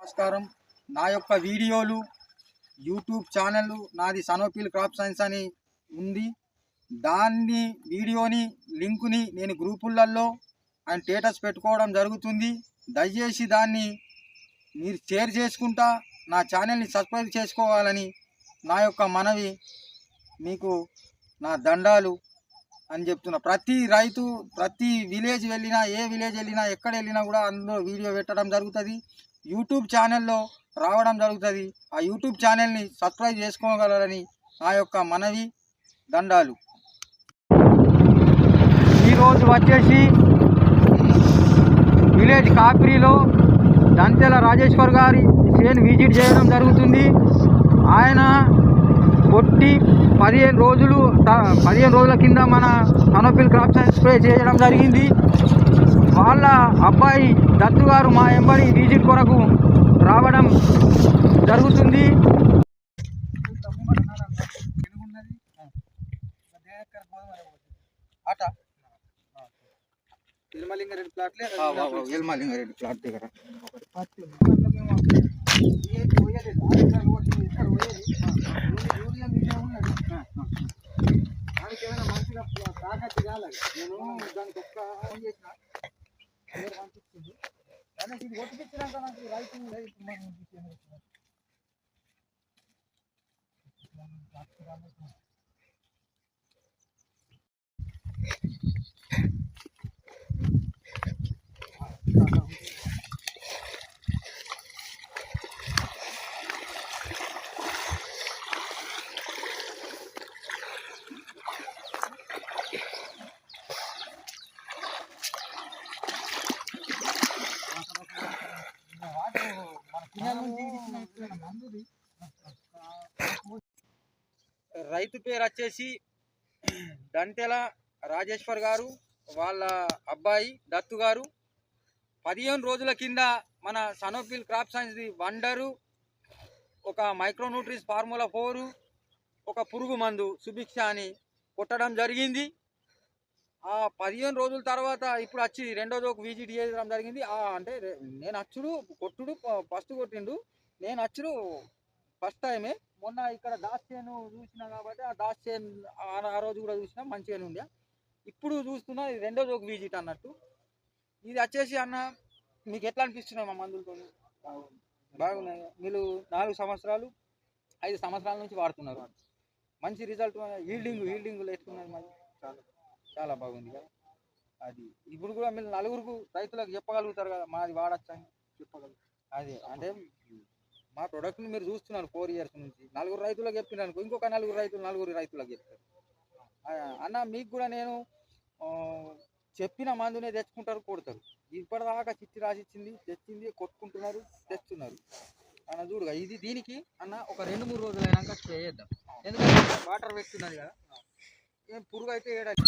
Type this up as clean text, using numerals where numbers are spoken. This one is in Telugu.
నమస్కారం. నా యొక్క వీడియోలు యూట్యూబ్ ఛానల్ నాది సనోఫిల్ క్రాప్ సైన్స్ అని ఉంది. దాన్ని వీడియోని లింకుని నేను గ్రూపులలో అండ్ స్టేటస్ పెట్టుకోవడం జరుగుతుంది. దయచేసి దాన్ని మీరు షేర్ చేసుకుంటా నా ఛానల్ని సబ్స్క్రైబ్ చేసుకోవాలని నా యొక్క మనవి. మీకు నా దండాలు అని చెప్తున్నా. ప్రతి రైతు ప్రతి విలేజ్ వెళ్ళినా, ఏ విలేజ్ వెళ్ళినా, ఎక్కడ వెళ్ళినా కూడా అందులో వీడియో పెట్టడం జరుగుతుంది. యూట్యూబ్ ఛానల్లో రావడం జరుగుతుంది. ఆ యూట్యూబ్ ఛానల్ని సబ్స్క్రైబ్ చేసుకోగలరని నా యొక్క మనవి. దండాలు. ఈరోజు వచ్చేసి విలేజ్ కాపిరిలో దంతెల రాజేశ్వర్ గారి చేను విజిట్ చేయడం జరుగుతుంది. ఆయన కొట్టి 15 రోజుల కింద మన సనోఫిల్ క్రాప్ సైన్స్ స్ప్రే చేయడం జరిగింది. వాళ్ళ అబ్బాయి దత్తు గారు మా ఎంబడి విజిట్ కొరకు రావడం జరుగుతుంది. ఎల్మలింగారెడ్డి ప్లాట్ దగ్గర దానికేమైనా మంచిగా తాకట్టు కాలేదు. నేను దానికి ఒక్క చేసిన పంపిస్తుంది కానీ ఇది ఒట్టుకిచ్చినాక నాకు రైతు రైతు పేరు వచ్చేసి దంతెల రాజేశ్వర్ గారు, వాళ్ళ అబ్బాయి దత్తు గారు 15 రోజుల కింద మన సనోఫిల్ క్రాప్ సైన్స్ వండరు, ఒక మైక్రోన్యూట్రిన్స్ ఫార్ములా 4, ఒక పురుగు మందు సుభిక్ష అని కొట్టడం జరిగింది. ఆ 15 రోజుల తర్వాత ఇప్పుడు వచ్చి రెండో రోజు విజిట్ చేయడం జరిగింది. అంటే నేను వచ్చుడు కొట్టుడు ఫస్ట్ కొట్టిండు, నేను వచ్చుడు ఫస్ట్ టైమే. మొన్న ఇక్కడ దాస్ చేను చూసినా కాబట్టి ఆ దాస్ చేను ఆ రోజు కూడా చూసినా మంచిగానే ఉండే. ఇప్పుడు చూస్తున్నా ఇది రెండో రోజు విజిట్ అన్నట్టు. ఇది వచ్చేసి అన్న మీకు ఎట్లా అనిపిస్తున్నాయి మా మందులతో? బాగున్నాయి. మీరు 4 సంవత్సరాలు 5 సంవత్సరాల నుంచి వాడుతున్నారు. మంచి రిజల్ట్. హీల్డింగ్ ఎట్టుకున్నది మరి చాలా బాగుంది కదా. అది ఇప్పుడు కూడా మీరు 4 రైతులకు చెప్పగలుగుతారు కదా మాది వాడచ్చని చెప్పగలుగుతారు. అదే అంటే మా ప్రొడక్ట్ని మీరు చూస్తున్నారు 4 ఇయర్స్ నుంచి. 4 రైతులకు చెప్పినాను, ఇంకొక 4 రైతులకు చెప్తారు అన్న. మీకు కూడా నేను చెప్పిన మందునే తెచ్చుకుంటారు, కొడతారు. ఇప్పటిదాకా చిట్టి రాసిచ్చింది తెచ్చింది కొట్టుకుంటున్నారు, తెస్తున్నారు అన్న. చూడుగా ఇది దీనికి అన్న ఒక 2-3 రోజులు అయినాక చేద్దాం. ఎందుకంటే వాటర్ పెట్టున్నది కదా, ఏం పురుగు అయితే ఏడాది